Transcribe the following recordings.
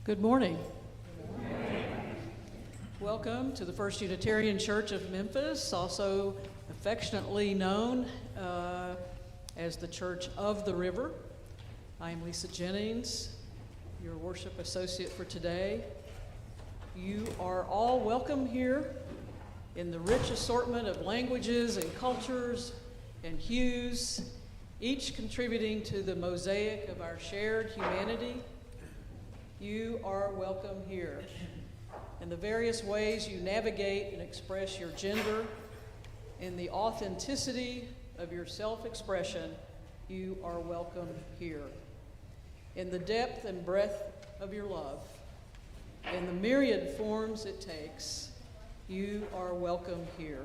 Good morning. Welcome to the First Unitarian Church of Memphis, also affectionately known as the Church of the River. I am Lisa Jennings, your worship associate for today. You are all welcome here in the rich assortment of languages and cultures and hues, each contributing to the mosaic of our shared humanity. You are welcome here. In the various ways you navigate and express your gender, in the authenticity of your self-expression, you are welcome here. In the depth and breadth of your love, in the myriad forms it takes, you are welcome here.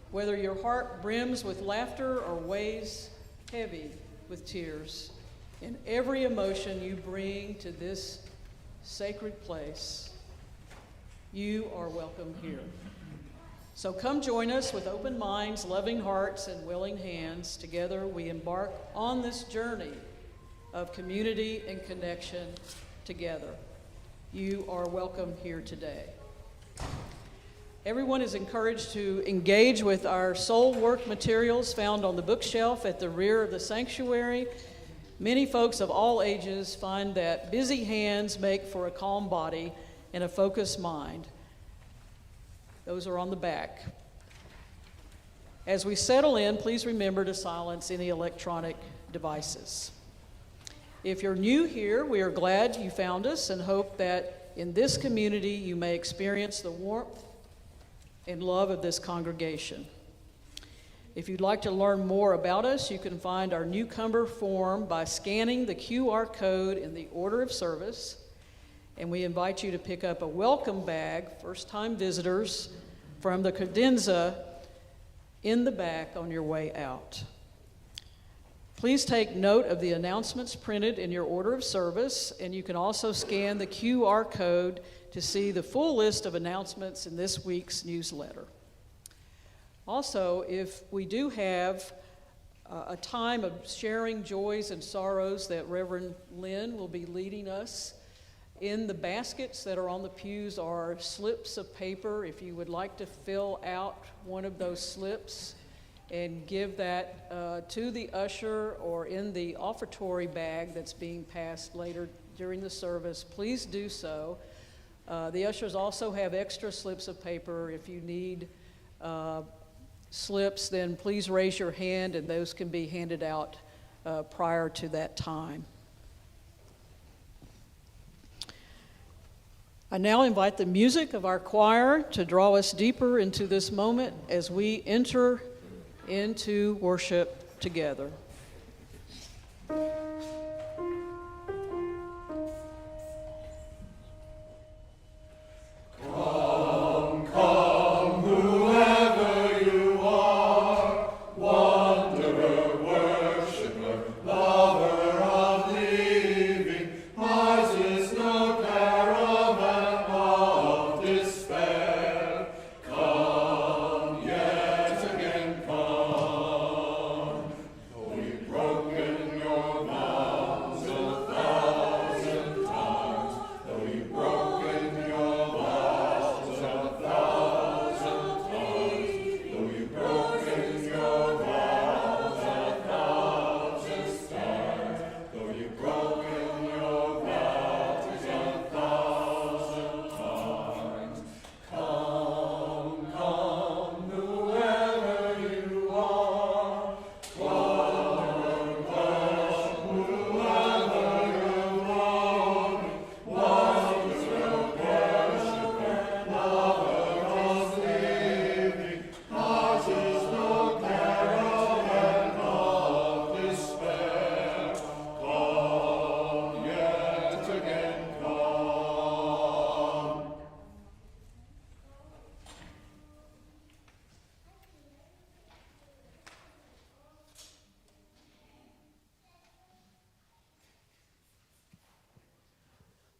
Whether your heart brims with laughter or weighs heavy with tears, in every emotion you bring to this sacred place, you are welcome here. So come join us with open minds, loving hearts, and willing hands. Together we embark on this journey of community and connection together. You are welcome here today. Everyone is encouraged to engage with our soul work materials found on the bookshelf at the rear of the sanctuary. Many folks of all ages find that busy hands make for a calm body and a focused mind. Those are on the back. As we settle in, please remember to silence any electronic devices. If you're new here, we are glad you found us and hope that in this community you may experience the warmth and love of this congregation. If you'd like to learn more about us, you can find our newcomer form by scanning the QR code in the order of service. And we invite you to pick up a welcome bag, first-time visitors, from the credenza in the back on your way out. Please take note of the announcements printed in your order of service, and you can also scan the QR code to see the full list of announcements in this week's newsletter. Also, if we do have a time of sharing joys and sorrows that Reverend Lynn will be leading us, in the baskets that are on the pews are slips of paper. If you would like to fill out one of those slips and give that to the usher or in the offertory bag that's being passed later during the service, please do so. The ushers also have extra slips of paper. If you need slips, then please raise your hand and those can be handed out prior to that time. I now invite the music of our choir to draw us deeper into this moment as we enter into worship together.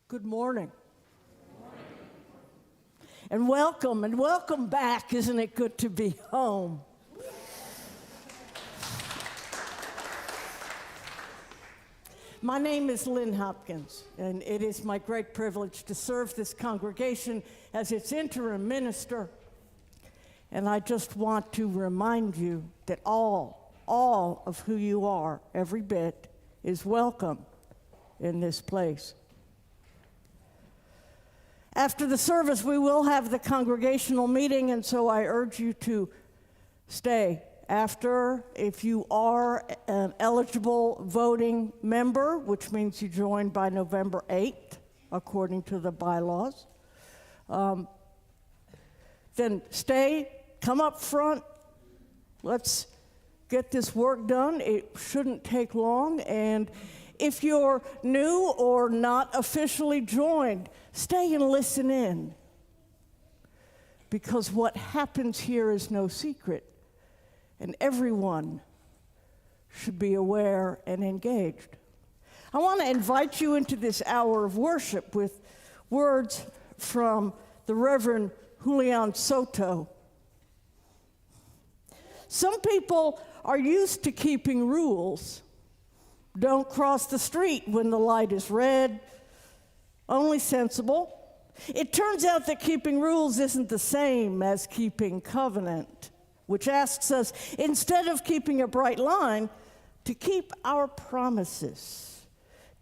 Good morning. And welcome back. Isn't it good to be home? My name is Lynn Hopkins, and it is my great privilege to serve this congregation as its interim minister. And I just want to remind you that all of who you are, every bit, is welcome in this place. After the service, we will have the congregational meeting, and so I urge you to stay after, if you are an eligible voting member, which means you join by November 8th, according to the bylaws. Then stay, come up front, let's get this work done. It shouldn't take long, and if you're new or not officially joined, stay and listen in, because what happens here is no secret. And everyone should be aware and engaged. I want to invite you into this hour of worship with words from the Reverend Julian Soto. Some people are used to keeping rules. Don't cross the street when the light is red. Only sensible. It turns out that keeping rules isn't the same as keeping covenant, which asks us, instead of keeping a bright line, to keep our promises.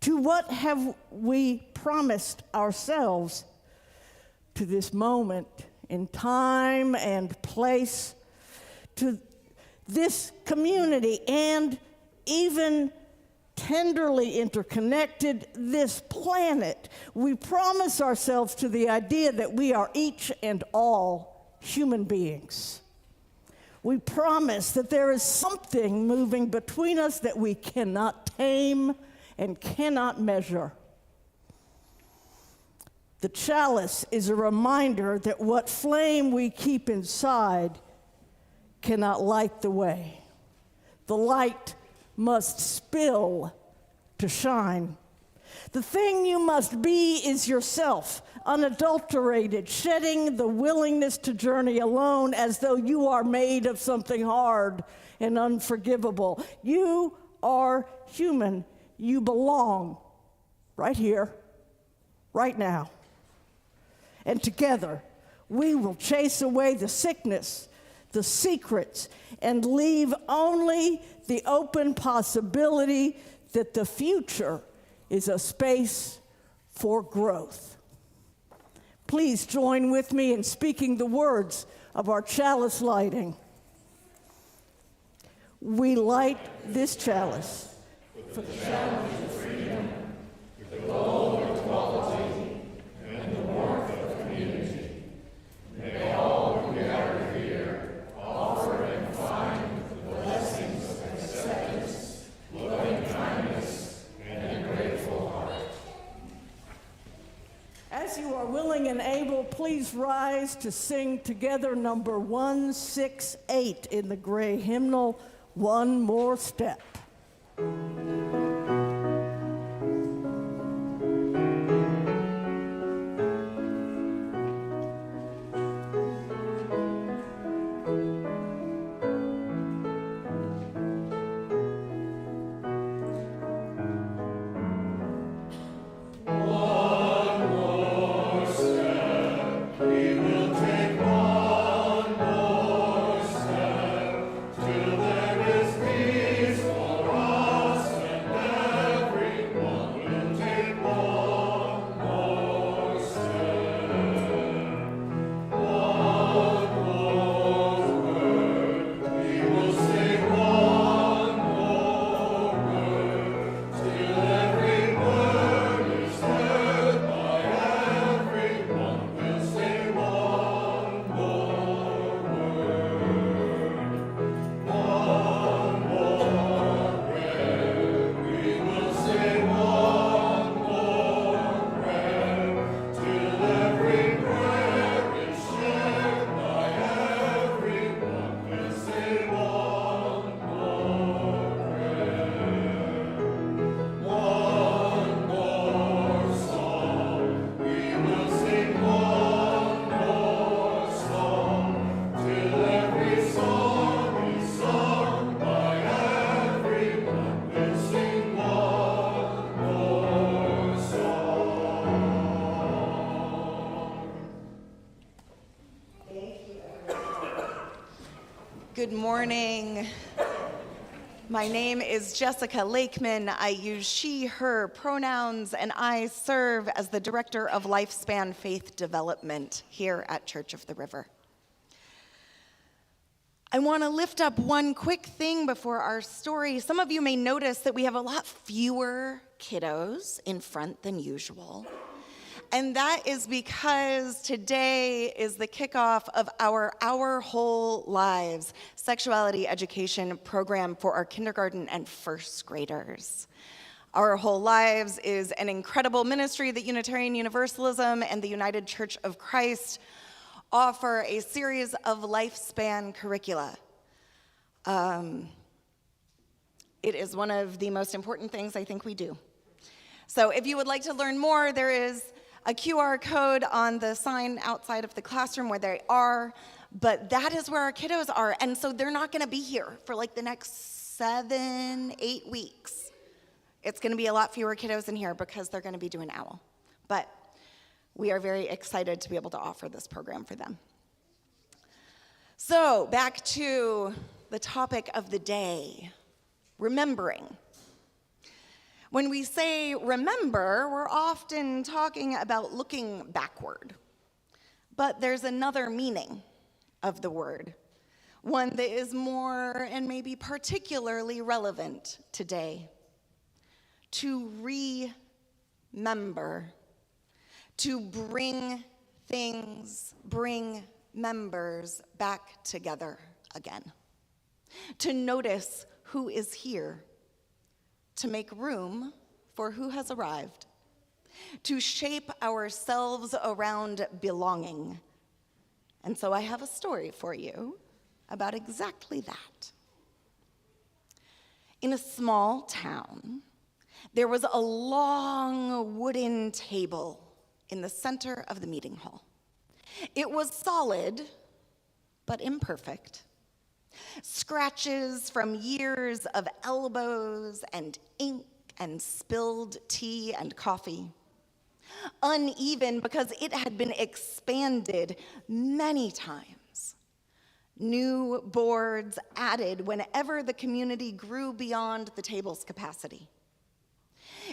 To what have we promised ourselves to this moment in time and place, to this community, and even tenderly interconnected, this planet? We promise ourselves to the idea that we are each and all human beings. We promise that there is something moving between us that we cannot tame and cannot measure. The chalice is a reminder that what flame we keep inside cannot light the way. The light must spill to shine. The thing you must be is yourself, unadulterated, shedding the willingness to journey alone as though you are made of something hard and unforgivable. You are human. You belong right here, right now. And together, we will chase away the sickness, the secrets, and leave only the open possibility that the future is a space for growth. Please join with me in speaking the words of our chalice lighting. We light this chalice for the challenge of freedom, the goal of equality, and the warmth of community. May all who gather here offer and find the blessings of acceptance, loving kindness, and a grateful heart. As you are willing and able, please rise to sing together number 168 in the gray hymnal, One More Step. Till there is peace for us and Good morning. My name is Jessica Lakeman. I use she, her pronouns, and I serve as the Director of Lifespan Faith Development here at Church of the River. I want to lift up one quick thing before our story. Some of you may notice that we have a lot fewer kiddos in front than usual. And that is because today is the kickoff of our Whole Lives sexuality education program for our kindergarten and first graders. Our Whole Lives is an incredible ministry that Unitarian Universalism and the United Church of Christ offer a series of lifespan curricula. It is one of the most important things I think we do. So if you would like to learn more, there is a QR code on the sign outside of the classroom where they are, but that is where our kiddos are. And so they're not gonna be here for like the next 7-8 weeks. It's gonna be a lot fewer kiddos in here because they're gonna be doing OWL. But we are very excited to be able to offer this program for them. So back to the topic of the day, remembering. When we say remember, we're often talking about looking backward. But there's another meaning of the word, one that is more and maybe particularly relevant today. To remember, to bring members back together again. To notice who is here. To make room for who has arrived, to shape ourselves around belonging. And so I have a story for you about exactly that. In a small town, there was a long wooden table in the center of the meeting hall. It was solid, but imperfect. Scratches from years of elbows and ink and spilled tea and coffee. Uneven because it had been expanded many times. New boards added whenever the community grew beyond the table's capacity.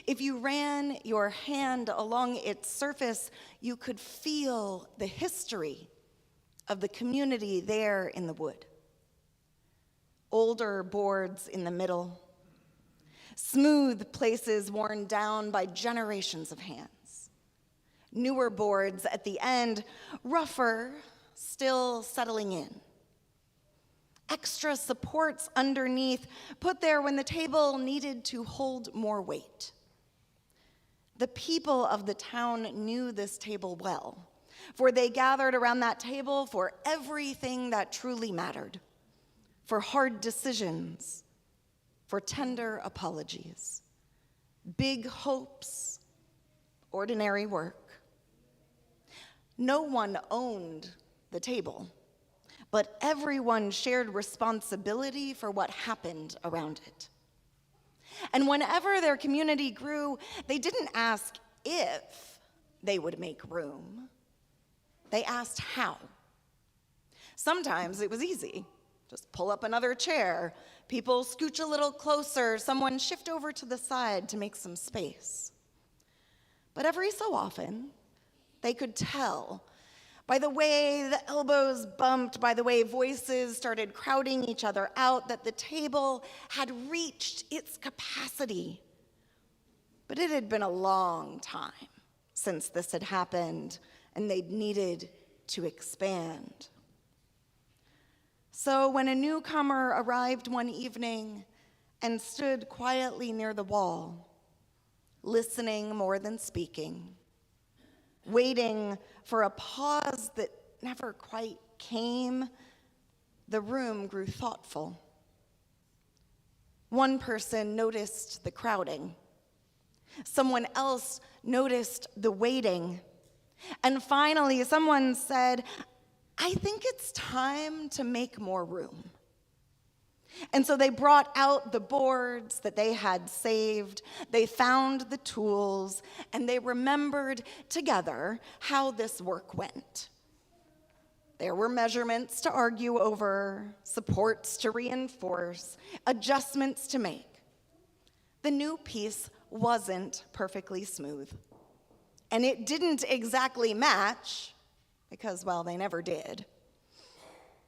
If you ran your hand along its surface, you could feel the history of the community there in the wood. Older boards in the middle, smooth places worn down by generations of hands. Newer boards at the end, rougher, still settling in. Extra supports underneath, put there when the table needed to hold more weight. The people of the town knew this table well, for they gathered around that table for everything that truly mattered. For hard decisions, for tender apologies, big hopes, ordinary work. No one owned the table, but everyone shared responsibility for what happened around it. And whenever their community grew, they didn't ask if they would make room. They asked how. Sometimes it was easy. Just pull up another chair, people scooch a little closer, someone shift over to the side to make some space. But every so often, they could tell by the way the elbows bumped, by the way voices started crowding each other out, that the table had reached its capacity. But it had been a long time since this had happened, and they'd needed to expand. So when a newcomer arrived one evening and stood quietly near the wall, listening more than speaking, waiting for a pause that never quite came, the room grew thoughtful. One person noticed the crowding. Someone else noticed the waiting. And finally, someone said, I think it's time to make more room. And so they brought out the boards that they had saved, they found the tools, and they remembered together how this work went. There were measurements to argue over, supports to reinforce, adjustments to make. The new piece wasn't perfectly smooth. And it didn't exactly match, because, well, they never did.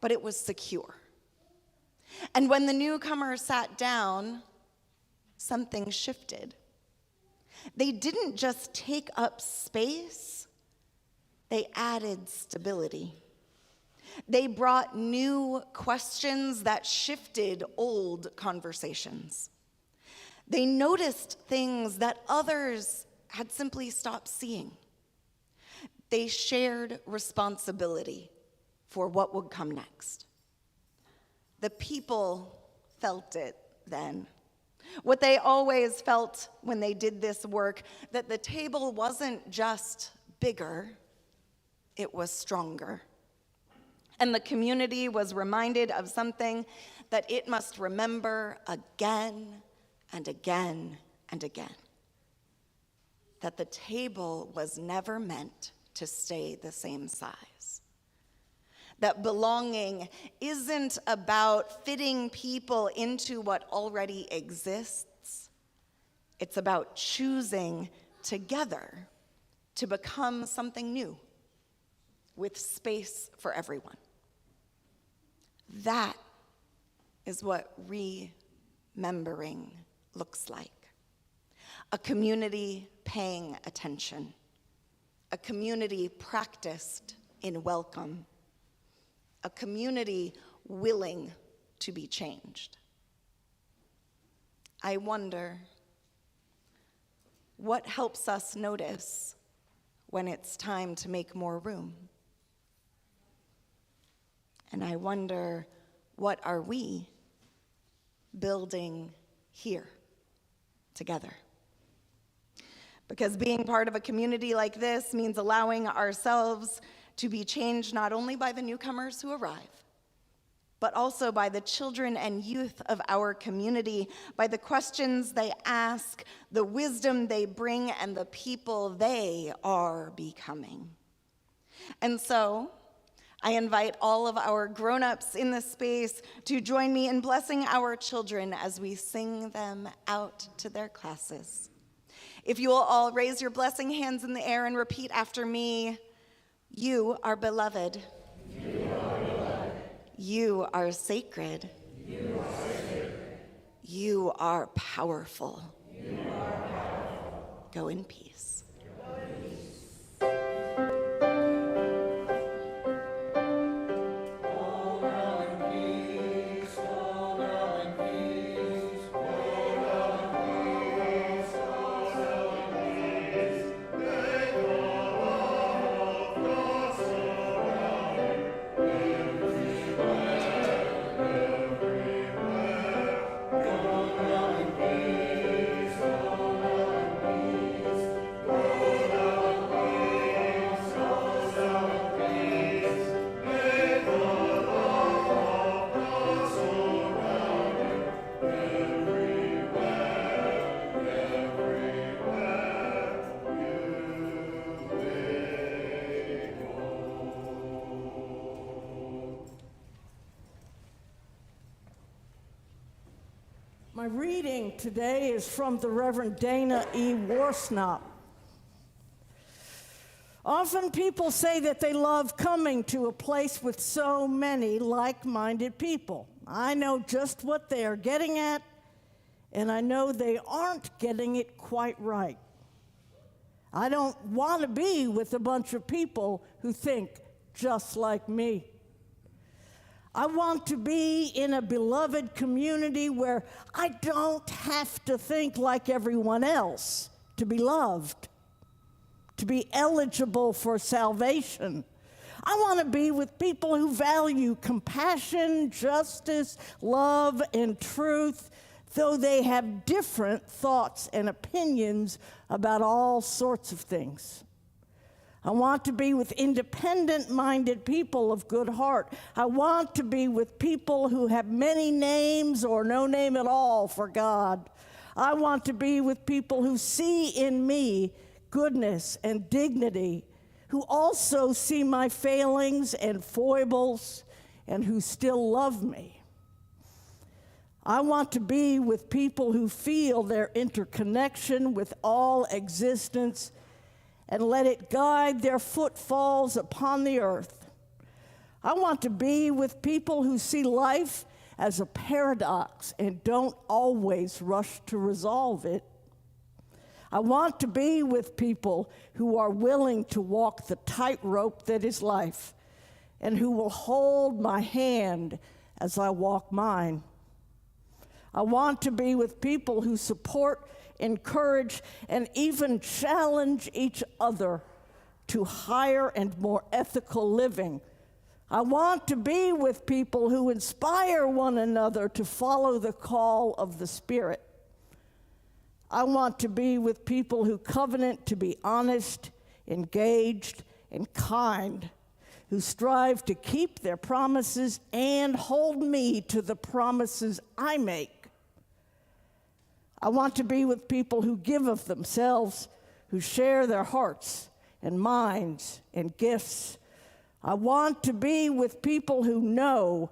But it was secure. And when the newcomer sat down, something shifted. They didn't just take up space, they added stability. They brought new questions that shifted old conversations. They noticed things that others had simply stopped seeing. They shared responsibility for what would come next. The people felt it then. What they always felt when they did this work, that the table wasn't just bigger, it was stronger. And the community was reminded of something that it must remember again and again and again. That the table was never meant to stay the same size. That belonging isn't about fitting people into what already exists. It's about choosing together to become something new with space for everyone. That is what remembering looks like. A community paying attention. A community practiced in welcome. A community willing to be changed. I wonder, what helps us notice when it's time to make more room? And I wonder, what are we building here together? Because being part of a community like this means allowing ourselves to be changed not only by the newcomers who arrive, but also by the children and youth of our community, by the questions they ask, the wisdom they bring, and the people they are becoming. And so, I invite all of our grown-ups in this space to join me in blessing our children as we sing them out to their classes. If you will all raise your blessing hands in the air and repeat after me. You are beloved. You are beloved. You are sacred. You are sacred. You are powerful. You are powerful. Go in peace. Go in peace. My reading today is from the Reverend Dana E. Warsnop. Often people say that they love coming to a place with so many like-minded people. I know just what they are getting at, and I know they aren't getting it quite right. I don't want to be with a bunch of people who think just like me. I want to be in a beloved community where I don't have to think like everyone else to be loved, to be eligible for salvation. I want to be with people who value compassion, justice, love, and truth, though they have different thoughts and opinions about all sorts of things. I want to be with independent-minded people of good heart. I want to be with people who have many names or no name at all for God. I want to be with people who see in me goodness and dignity, who also see my failings and foibles and who still love me. I want to be with people who feel their interconnection with all existence and let it guide their footfalls upon the earth. I want to be with people who see life as a paradox and don't always rush to resolve it. I want to be with people who are willing to walk the tightrope that is life and who will hold my hand as I walk mine. I want to be with people who support, encourage, and even challenge each other to higher and more ethical living. I want to be with people who inspire one another to follow the call of the Spirit. I want to be with people who covenant to be honest, engaged, and kind, who strive to keep their promises and hold me to the promises I make. I want to be with people who give of themselves, who share their hearts and minds and gifts. I want to be with people who know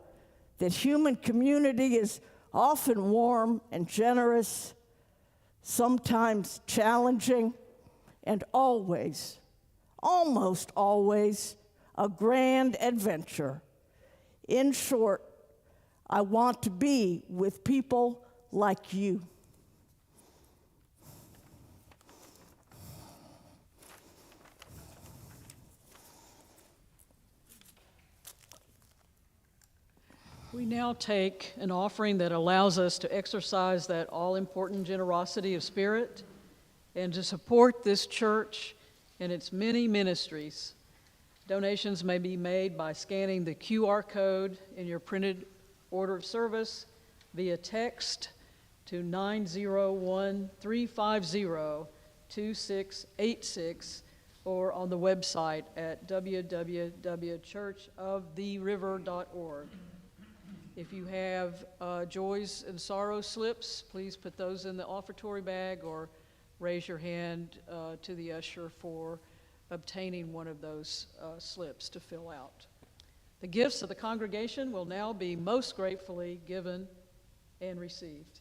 that human community is often warm and generous, sometimes challenging, and always, almost always, a grand adventure. In short, I want to be with people like you. We now take an offering that allows us to exercise that all-important generosity of spirit and to support this church and its many ministries. Donations may be made by scanning the QR code in your printed order of service via text to 901-350-2686 or on the website at www.churchoftheriver.org. If you have joys and sorrow slips, please put those in the offertory bag or raise your hand to the usher for obtaining one of those slips to fill out. The gifts of the congregation will now be most gratefully given and received.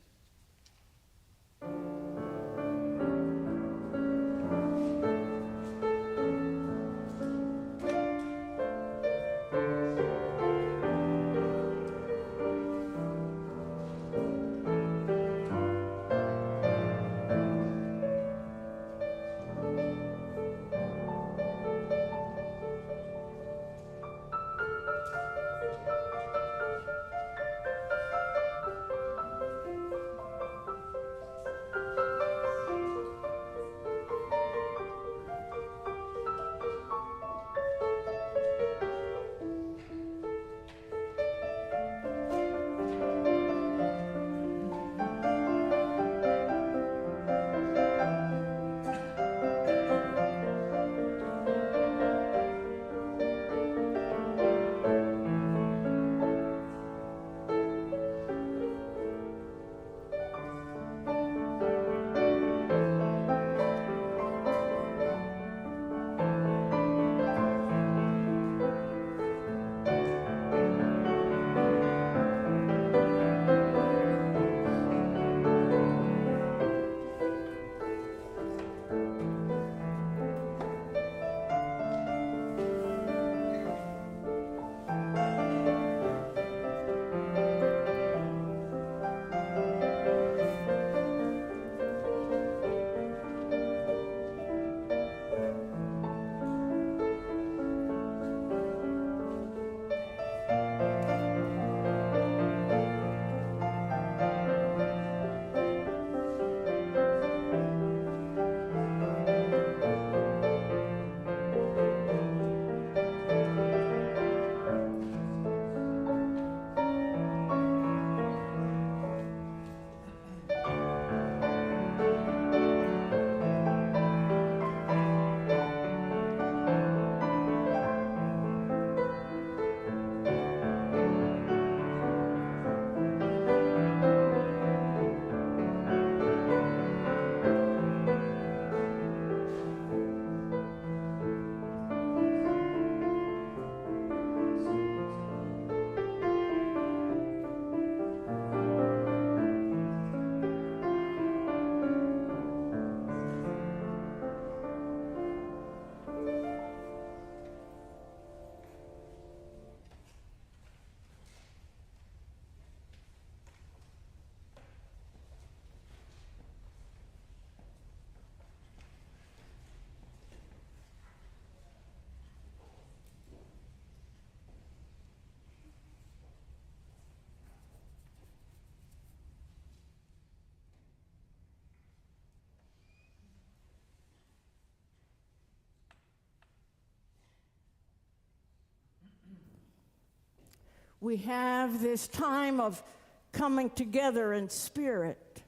we have this time of coming together in spirit,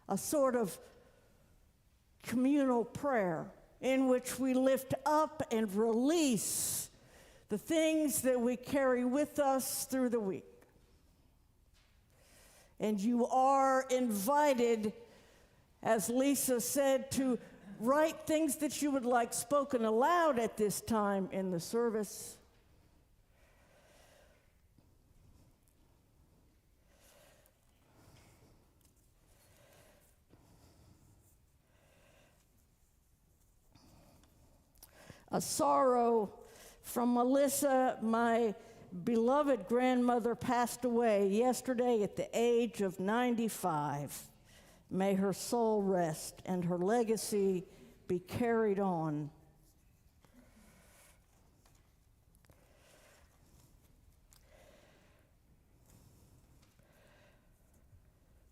a sort of communal prayer in which we lift up and release the things that we carry with us through the week. And you are invited, as Lisa said, to write things that you would like spoken aloud at this time in the service. A sorrow from Melissa. My beloved grandmother passed away yesterday at the age of 95. May her soul rest and her legacy be carried on.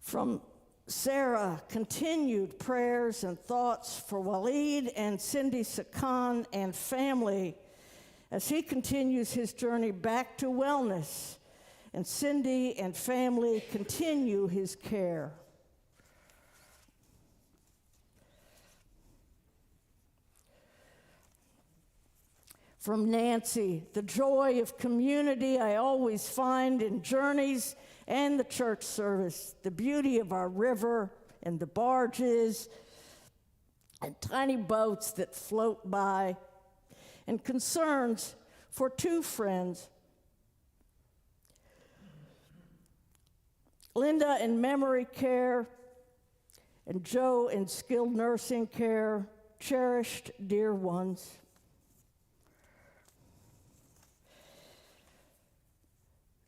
From Sarah, continued prayers and thoughts for Waleed and Cindy Sakan and family as he continues his journey back to wellness, and Cindy and family continue his care. From Nancy, the joy of community I always find in journeys and the church service, the beauty of our river and the barges and tiny boats that float by, and concerns for two friends, Linda in memory care and Joe in skilled nursing care, cherished dear ones.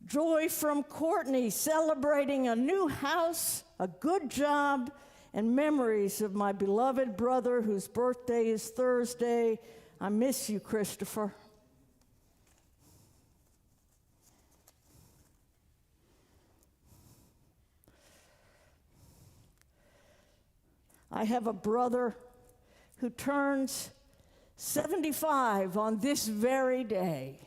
Joy from Courtney, celebrating a new house, a good job, and memories of my beloved brother whose birthday is Thursday. I miss you, Christopher. I have a brother who turns 75 on this very day.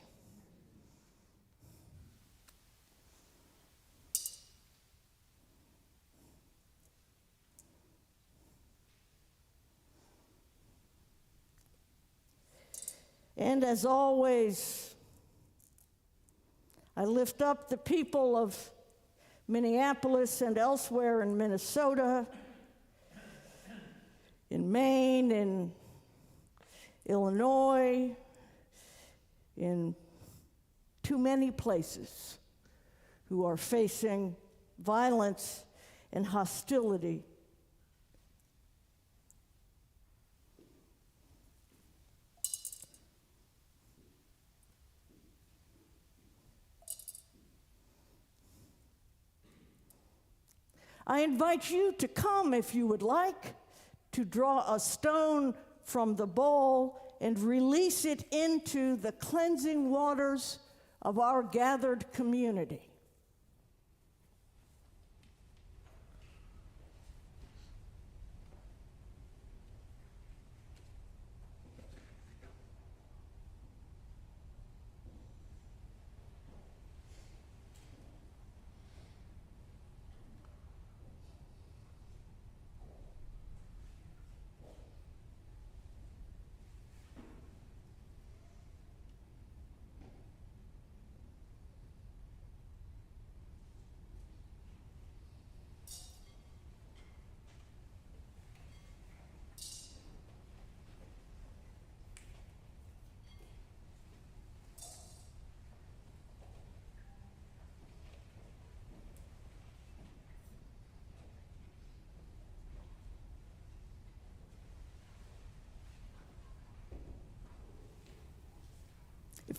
And as always, I lift up the people of Minneapolis and elsewhere in Minnesota, in Maine, in Illinois, in too many places, who are facing violence and hostility. I invite you to come if you would like, to draw a stone from the bowl and release it into the cleansing waters of our gathered community.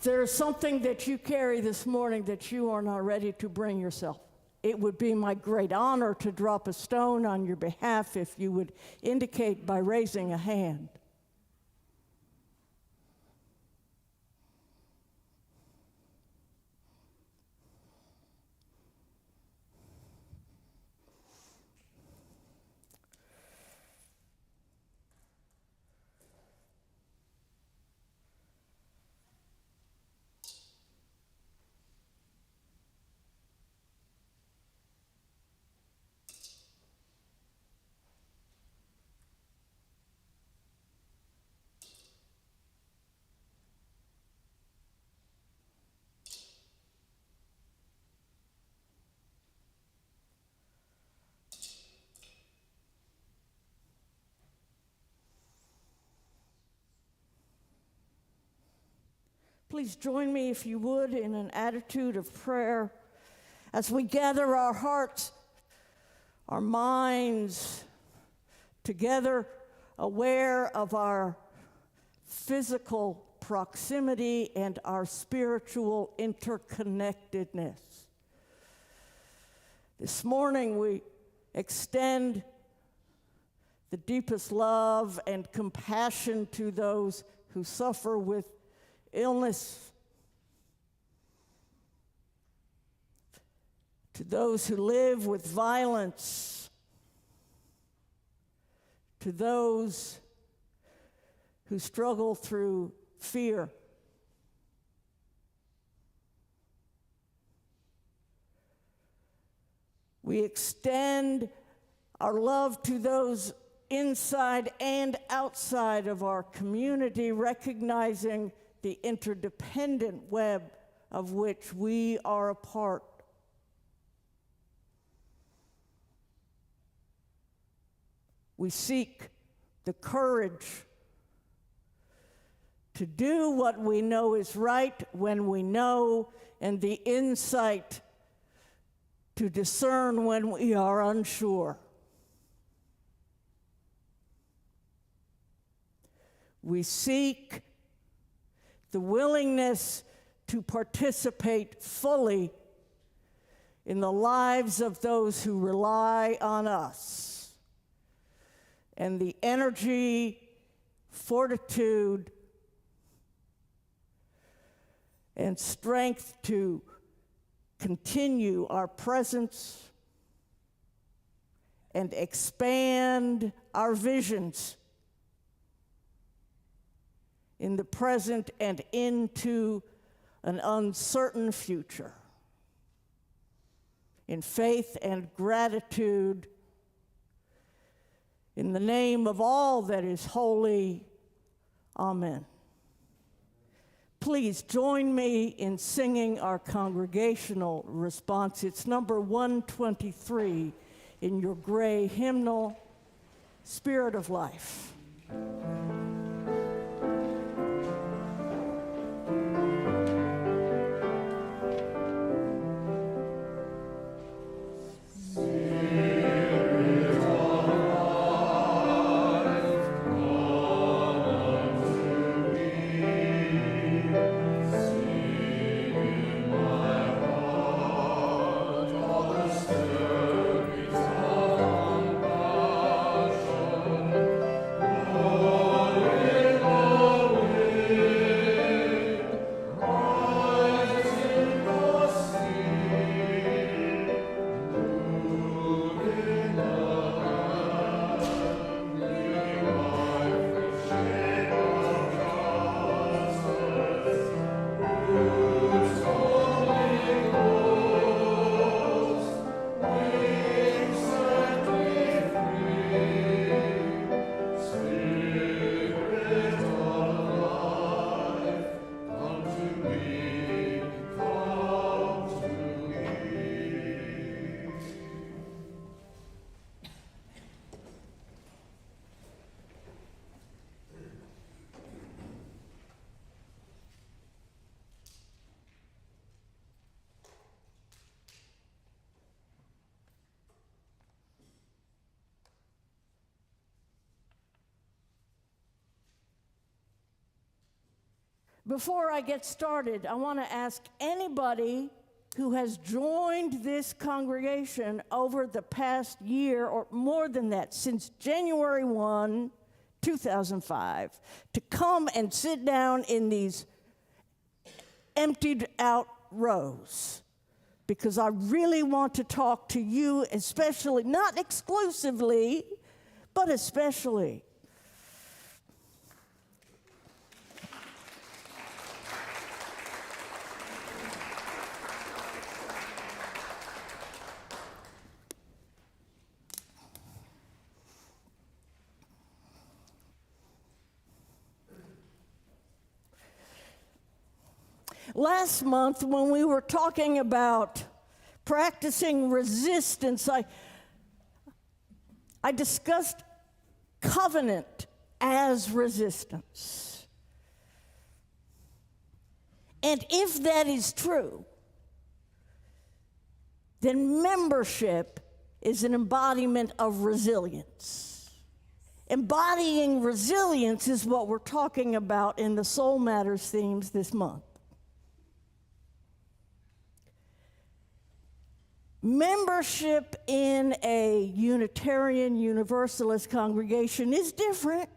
If there is something that you carry this morning that you are not ready to bring yourself, it would be my great honor to drop a stone on your behalf if you would indicate by raising a hand. Please join me, if you would, in an attitude of prayer as we gather our hearts, our minds together, aware of our physical proximity and our spiritual interconnectedness. This morning we extend the deepest love and compassion to those who suffer with illness, to those who live with violence, to those who struggle through fear. We extend our love to those inside and outside of our community, recognizing the interdependent web of which we are a part. We seek the courage to do what we know is right when we know, and the insight to discern when we are unsure. We seek the willingness to participate fully in the lives of those who rely on us, and the energy, fortitude, and strength to continue our presence and expand our visions in the present and into an uncertain future. In faith and gratitude, in the name of all that is holy, amen. Please join me in singing our congregational response. It's number 123 in your gray hymnal, Spirit of Life. Before I get started, I want to ask anybody who has joined this congregation over the past year, or more than that, since January 1, 2005, to come and sit down in these emptied out rows, because I really want to talk to you, especially, not exclusively, but especially. Last month, when we were talking about practicing resistance, I discussed covenant as resistance. And if that is true, then membership is an embodiment of resilience. Embodying resilience is what we're talking about in the Soul Matters themes this month. Membership in a Unitarian Universalist congregation is different.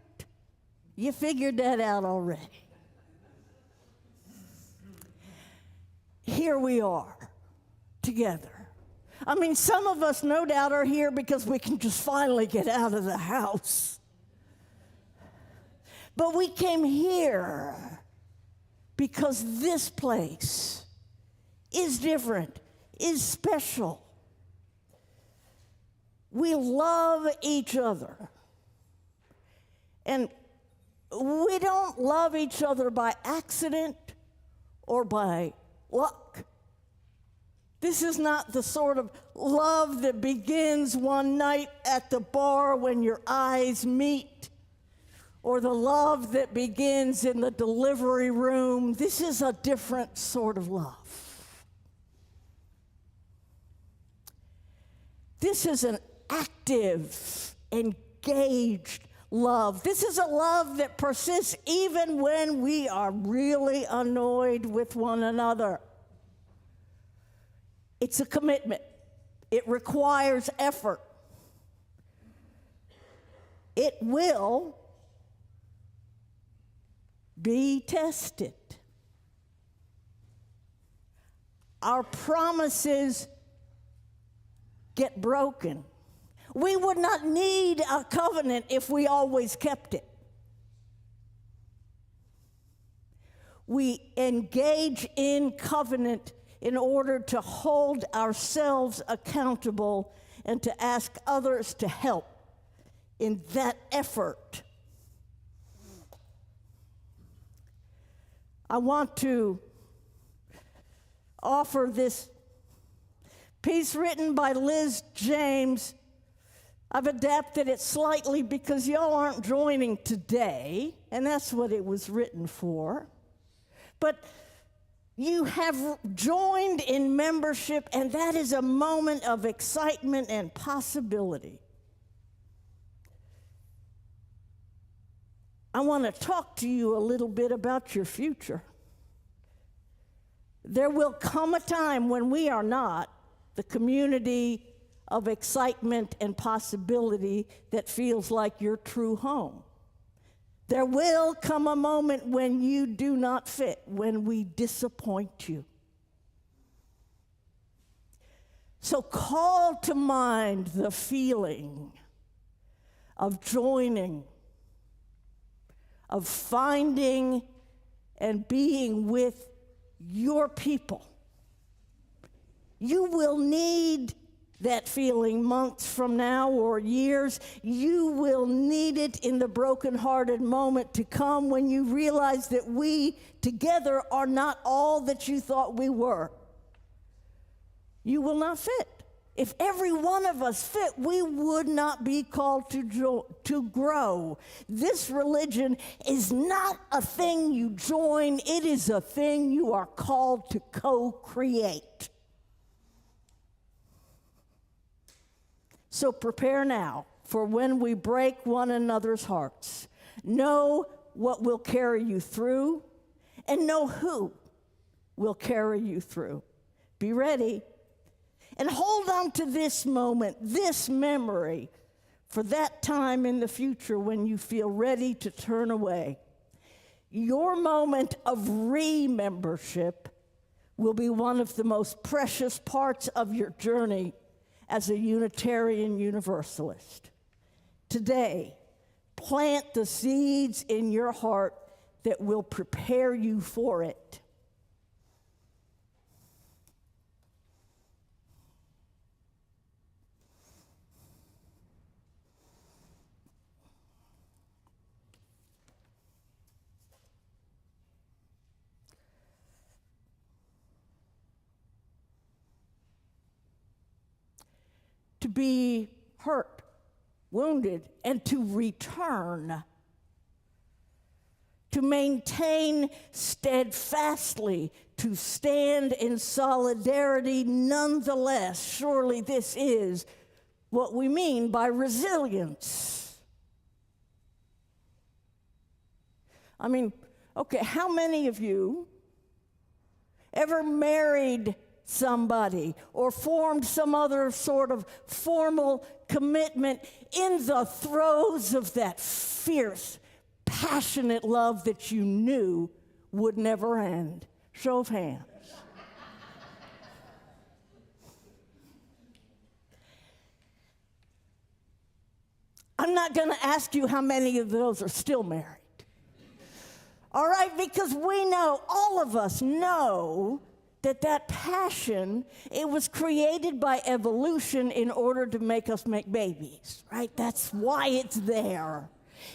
You figured that out already. Here we are, together. I mean, some of us no doubt are here because we can just finally get out of the house. But we came here because this place is different, is special. We love each other. And we don't love each other by accident or by luck. This is not the sort of love that begins one night at the bar when your eyes meet, or the love that begins in the delivery room. This is a different sort of love. This is an active, engaged love. This is a love that persists even when we are really annoyed with one another. It's a commitment. It requires effort. It will be tested. Our promises get broken. We would not need a covenant if we always kept it. We engage in covenant in order to hold ourselves accountable and to ask others to help in that effort. I want to offer this piece written by Liz James. I've adapted it slightly because y'all aren't joining today, and that's what it was written for. But you have joined in membership, and that is a moment of excitement and possibility. I want to talk to you a little bit about your future. There will come a time when we are not the community of excitement and possibility that feels like your true home. There will come a moment when you do not fit, when we disappoint you. So call to mind the feeling of joining, of finding and being with your people. You will need that feeling months from now or years. You will need it in the brokenhearted moment to come when you realize that we together are not all that you thought we were. You will not fit. If every one of us fit, we would not be called to grow. This religion is not a thing you join. It is a thing you are called to co-create. So prepare now for when we break one another's hearts. Know what will carry you through, and know who will carry you through. Be ready. And hold on to this moment, this memory, for that time in the future when you feel ready to turn away. Your moment of remembership will be one of the most precious parts of your journey as a Unitarian Universalist. Today, plant the seeds in your heart that will prepare you for it. To be hurt, wounded, and to return to maintain steadfastly, to stand in solidarity nonetheless. Surely this is what we mean by resilience. I mean, okay, how many of you ever married somebody or formed some other sort of formal commitment in the throes of that fierce, passionate love that you knew would never end? Show of hands. I'm not going to ask you how many of those are still married. All right, because we know, all of us know, that passion, it was created by evolution in order to make us make babies, right? That's why it's there.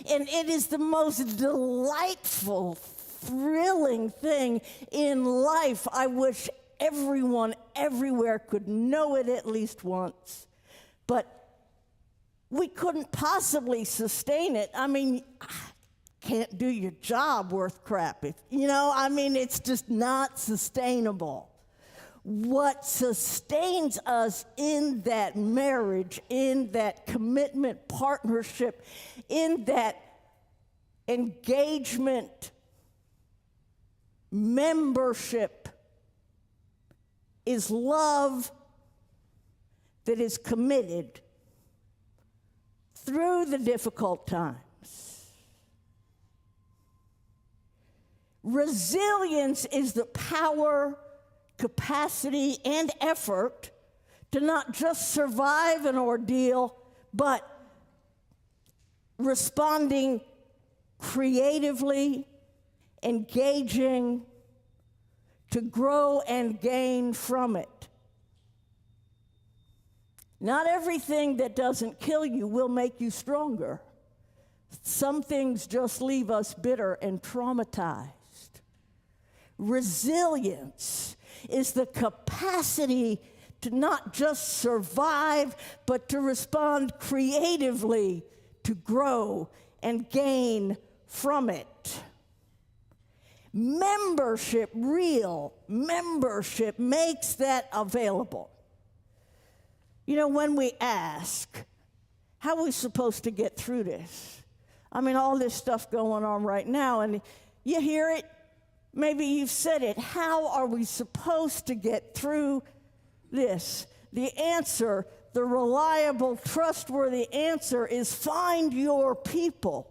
And it is the most delightful, thrilling thing in life. I wish everyone everywhere could know it at least once. But we couldn't possibly sustain it. I mean, can't do your job worth crap. It's just not sustainable. What sustains us in that marriage, in that commitment, partnership, in that engagement, membership, is love that is committed through the difficult times. Resilience is the power, capacity, and effort to not just survive an ordeal, but responding creatively, engaging, to grow and gain from it. Not everything that doesn't kill you will make you stronger. Some things just leave us bitter and traumatized. Resilience is the capacity to not just survive, but to respond creatively, to grow and gain from it. Real membership makes that available. When we ask, how are we supposed to get through this? I mean, all this stuff going on right now, and you hear it. Maybe you've said it. How are we supposed to get through this? The answer, the reliable, trustworthy answer, is find your people.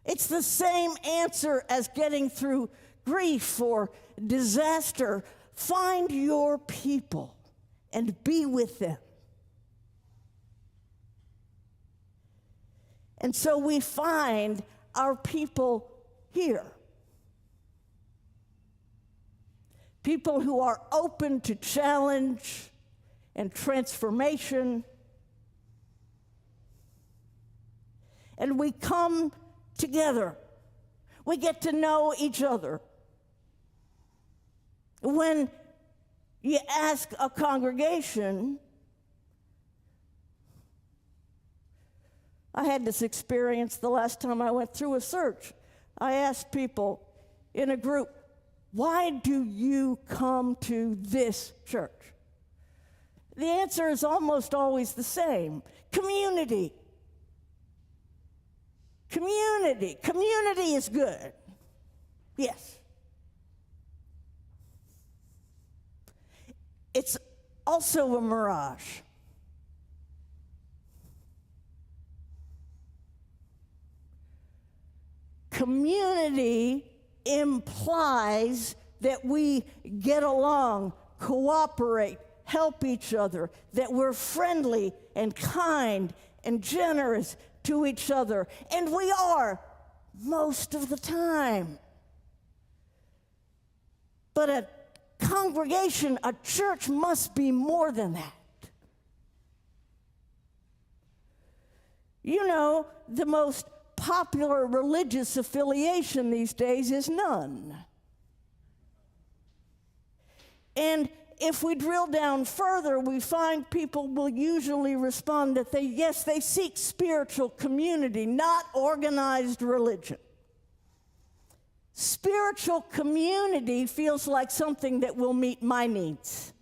It's the same answer as getting through grief or disaster. Find your people and be with them. And so we find our people here. People who are open to challenge and transformation. And we come together. We get to know each other. When you ask a congregation, I had this experience the last time I went through a search. I asked people in a group, why do you come to this church? The answer is almost always the same. Community. Community. Community is good. Yes. It's also a mirage. Community implies that we get along, cooperate, help each other, that we're friendly and kind and generous to each other. And we are most of the time. But a congregation, a church, must be more than that. The most popular religious affiliation these days is none. And if we drill down further, we find people will usually respond that they seek spiritual community, not organized religion. Spiritual community feels like something that will meet my needs.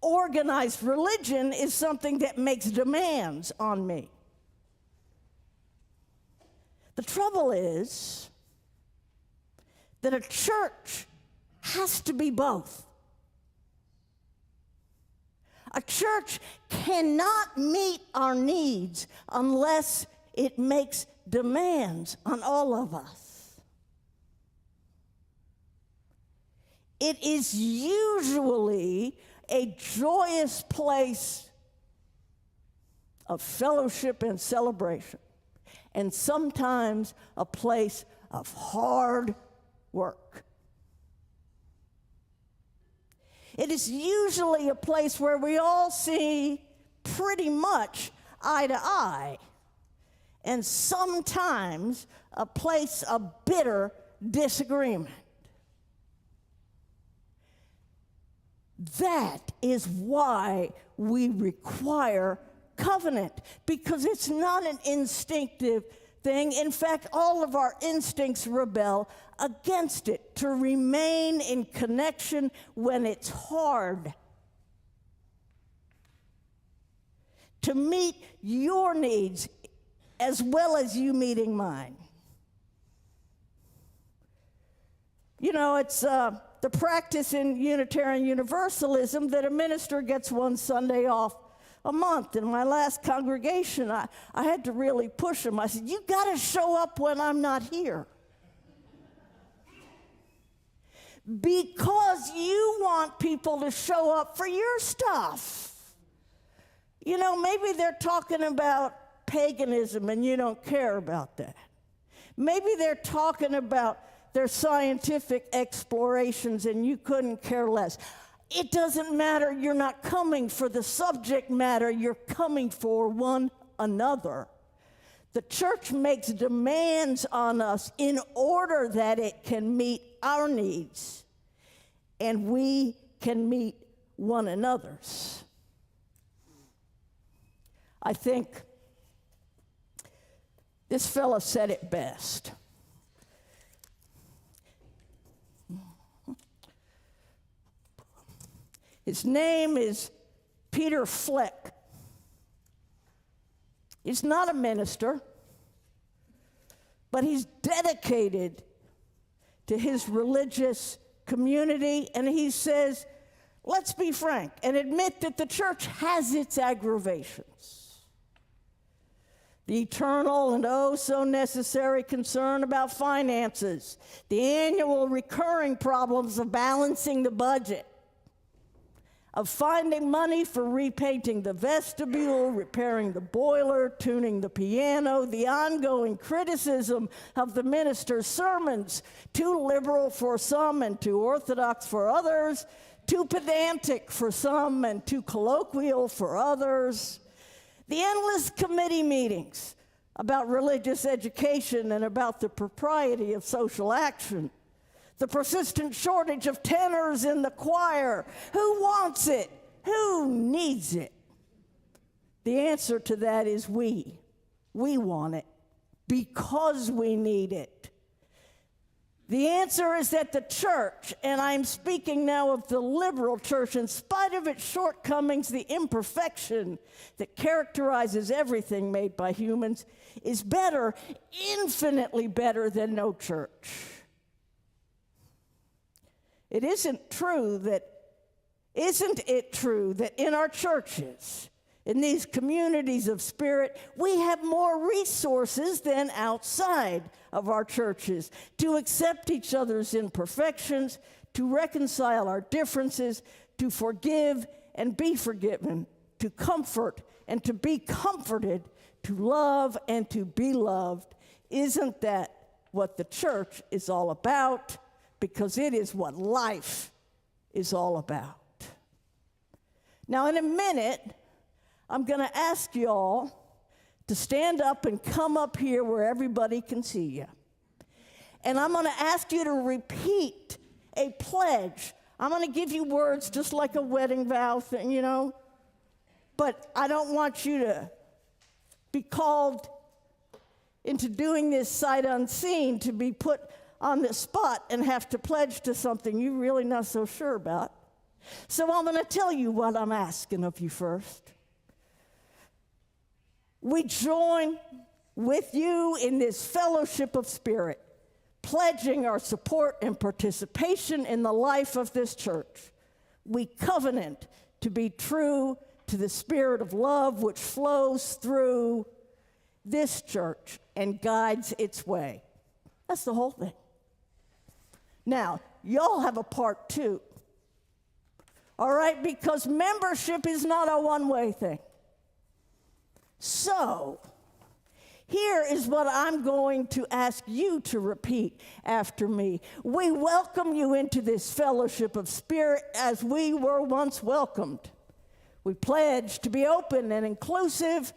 Organized religion is something that makes demands on me. The trouble is that a church has to be both. A church cannot meet our needs unless it makes demands on all of us. It is usually a joyous place of fellowship and celebration, and sometimes a place of hard work. It is usually a place where we all see pretty much eye to eye, and sometimes a place of bitter disagreement. That is why we require covenant, because it's not an instinctive thing. In fact, all of our instincts rebel against it, to remain in connection when it's hard, to meet your needs as well as you meeting mine. You know, it's the practice in Unitarian Universalism that a minister gets one Sunday off a month. In my last congregation, I had to really push him. I said, you got to show up when I'm not here. Because you want people to show up for your stuff. You know, maybe they're talking about paganism and you don't care about that. Maybe they're talking about their scientific explorations and you couldn't care less. It doesn't matter. You're not coming for the subject matter. You're coming for one another. The church makes demands on us in order that it can meet our needs and we can meet one another's. I think this fellow said it best. His name is Peter Fleck. He's not a minister, but he's dedicated to his religious community, and he says, let's be frank and admit that the church has its aggravations. The eternal and oh so necessary concern about finances, the annual recurring problems of balancing the budget, of finding money for repainting the vestibule, repairing the boiler, tuning the piano, the ongoing criticism of the minister's sermons, too liberal for some and too orthodox for others, too pedantic for some and too colloquial for others, the endless committee meetings about religious education and about the propriety of social action, the persistent shortage of tenors in the choir. Who wants it? Who needs it? The answer to that is we. We want it because we need it. The answer is that the church, and I'm speaking now of the liberal church, in spite of its shortcomings, the imperfection that characterizes everything made by humans, is better, infinitely better than no church. Isn't it true that in our churches, in these communities of spirit, we have more resources than outside of our churches to accept each other's imperfections, to reconcile our differences, to forgive and be forgiven, to comfort and to be comforted, to love and to be loved? Isn't that what the church is all about? Because it is what life is all about. Now, in a minute, I'm going to ask you all to stand up and come up here where everybody can see you. And I'm going to ask you to repeat a pledge. I'm going to give you words just like a wedding vow thing, you know. But I don't want you to be called into doing this sight unseen, to be put on the spot and have to pledge to something you're really not so sure about. So I'm going to tell you what I'm asking of you first. We join with you in this fellowship of spirit, pledging our support and participation in the life of this church. We covenant to be true to the spirit of love which flows through this church and guides its way. That's the whole thing. Now, y'all have a part too. All right, because membership is not a one-way thing. So, here is what I'm going to ask you to repeat after me. We welcome you into this fellowship of spirit as we were once welcomed. We pledge to be open and inclusive,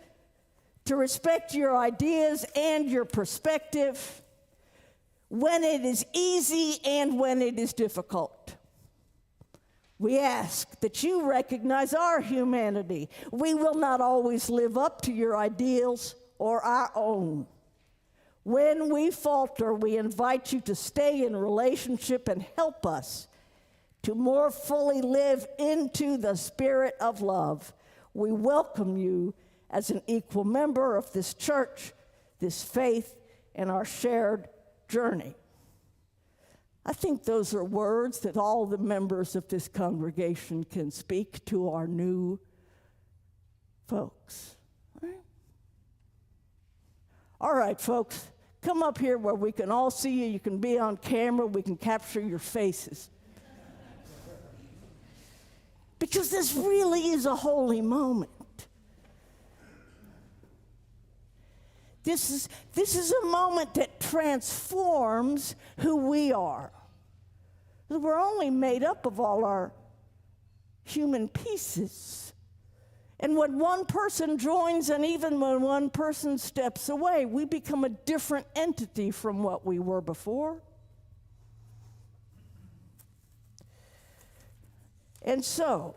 to respect your ideas and your perspective, when it is easy and when it is difficult. We ask that you recognize our humanity. We will not always live up to your ideals or our own. When we falter, we invite you to stay in relationship and help us to more fully live into the spirit of love. We welcome you as an equal member of this church, this faith, and our shared journey. I think those are words that all the members of this congregation can speak to our new folks. All right, folks, come up here where we can all see you. You can be on camera. We can capture your faces. Because this really is a holy moment. This is a moment that transforms who we are. We're only made up of all our human pieces. And when one person joins, and even when one person steps away, we become a different entity from what we were before. And so,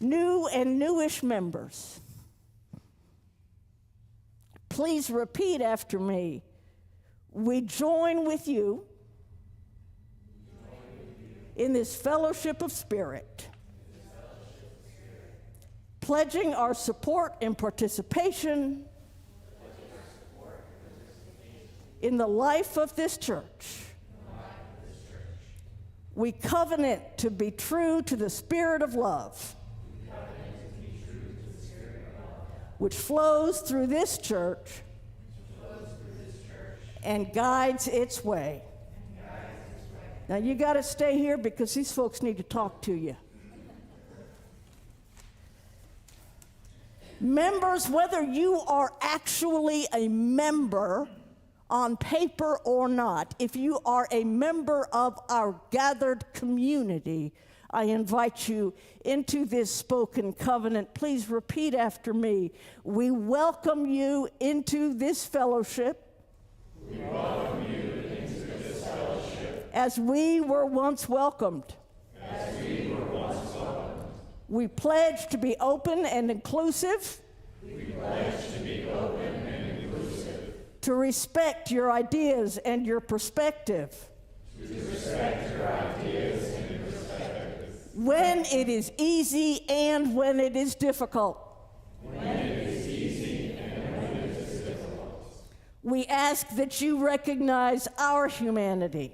new and newish members, please repeat after me. We join with you in this fellowship of spirit, pledging our support and participation in the life of this church. We covenant to be true to the spirit of love, which flows through this church and guides its way. Now you got to stay here because these folks need to talk to you. Members, whether you are actually a member on paper or not, if you are a member of our gathered community, I invite you into this spoken covenant. Please repeat after me. We welcome you into this fellowship. We welcome you into this fellowship. As we were once welcomed. As we were once welcomed. We pledge to be open and inclusive. We pledge to be open and inclusive. To respect your ideas and your perspective. To respect your ideas and your perspective. When it is easy and when it is difficult. When it is easy and when it is difficult. We ask that you recognize our humanity.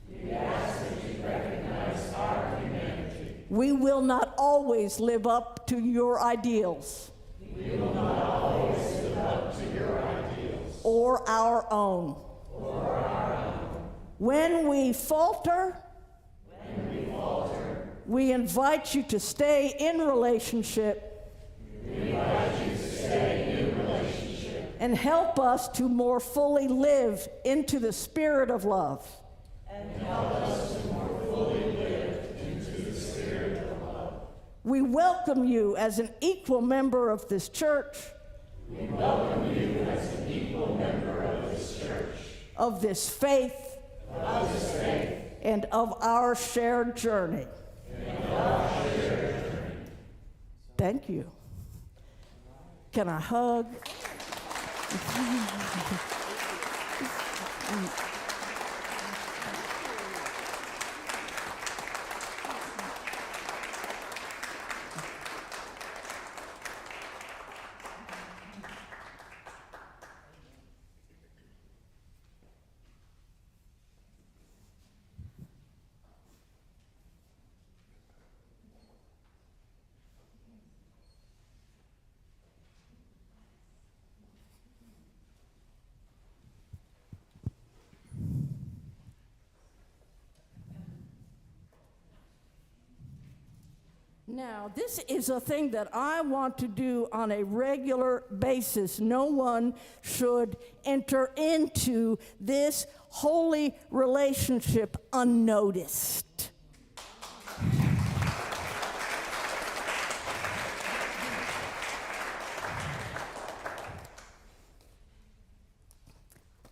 We ask that you recognize our humanity. We will not always live up to your ideals. We will not always live up to your ideals. Or our own. Or our own. When we falter, we invite you to stay in relationship. We invite you to stay in relationship. And help us to more fully live into the spirit of love. And help us to more fully live into the spirit of love. We welcome you as an equal member of this church. We welcome you as an equal member of this church. Of this faith. Of this faith. And of our shared journey. Thank you. Can I hug? Now, this is a thing that I want to do on a regular basis. No one should enter into this holy relationship unnoticed.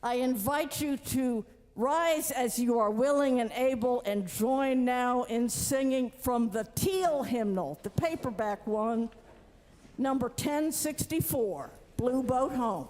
I invite you to rise as you are willing and able and join now in singing from the Teal hymnal, the paperback one, number 1064, Blue Boat Home.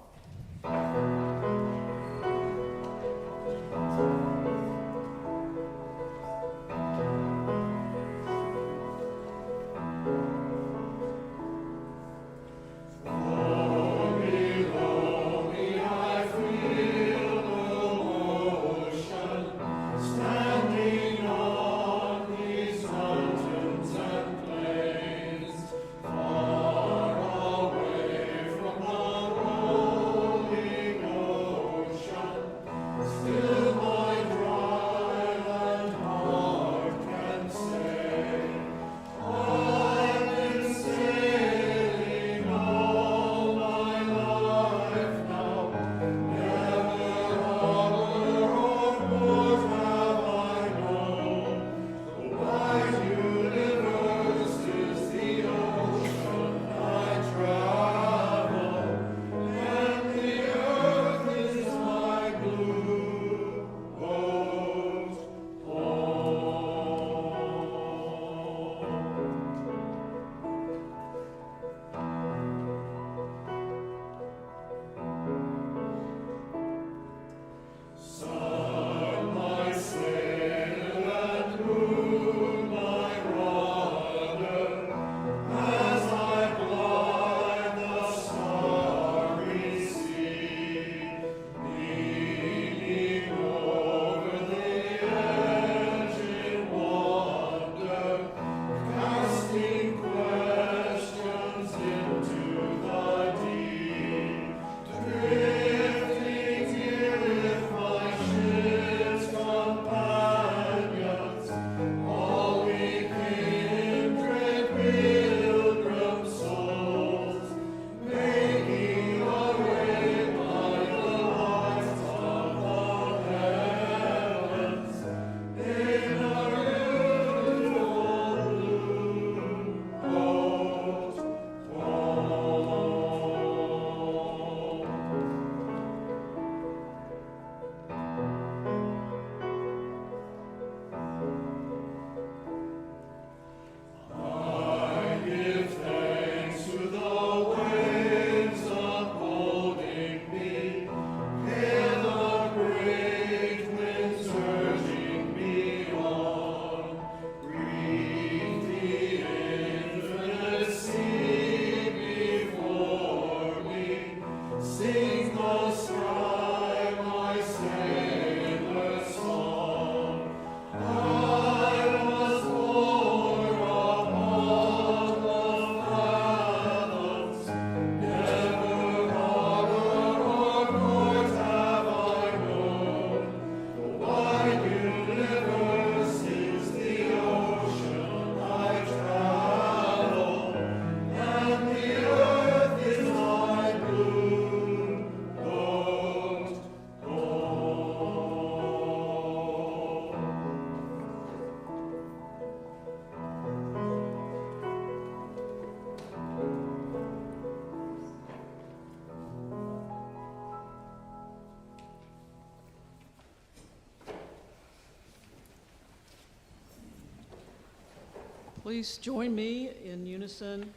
Please join me in unison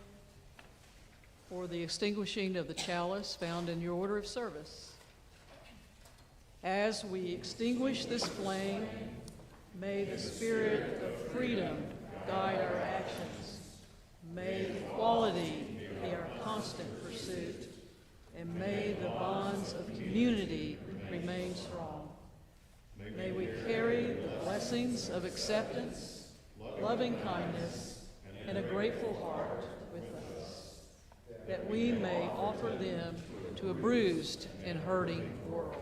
for the extinguishing of the chalice found in your order of service. As we extinguish this flame, may the spirit of freedom guide our actions. May equality be our constant pursuit, and may the bonds of community remain strong. May we carry the blessings of acceptance, loving kindness, and a grateful heart with us, that we may offer them to a bruised and hurting world.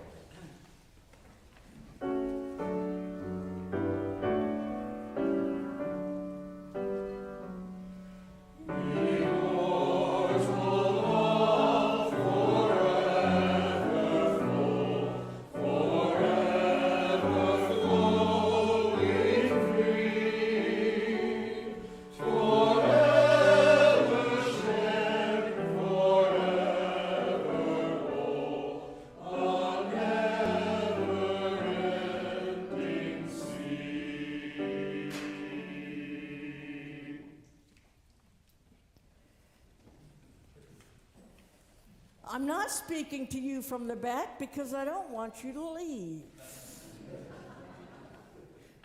I'm not speaking to you from the back because I don't want you to leave.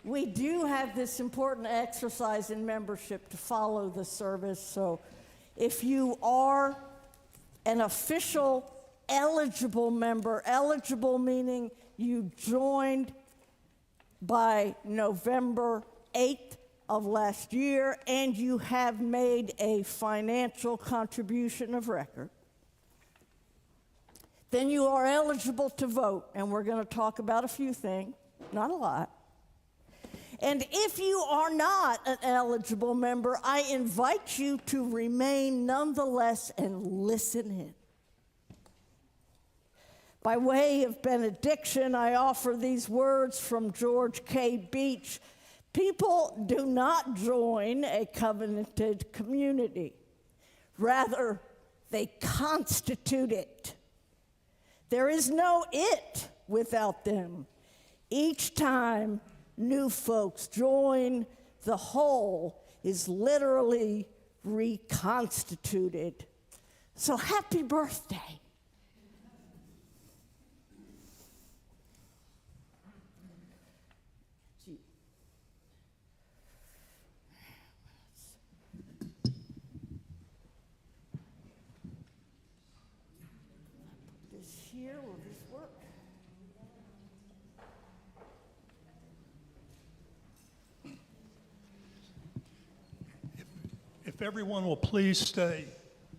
We do have this important exercise in membership to follow the service, so if you are an official eligible member, eligible meaning you joined by November 8th of last year and you have made a financial contribution of record, then you are eligible to vote, and we're going to talk about a few things, not a lot. And if you are not an eligible member, I invite you to remain nonetheless and listen in. By way of benediction, I offer these words from George K. Beach. People do not join a covenanted community. Rather, they constitute it. There is no it without them. Each time new folks join, the whole is literally reconstituted. So happy birthday. This here, will this work? If everyone will please stay,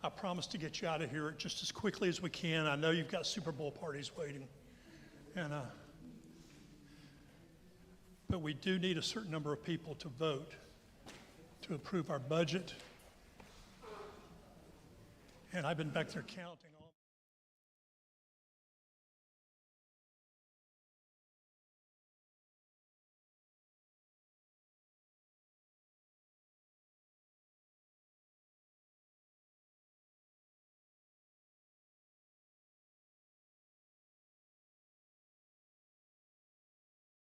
I promise to get you out of here just as quickly as we can. I know you've got Super Bowl parties waiting. But we do need a certain number of people to vote to approve our budget. And I've been back there counting.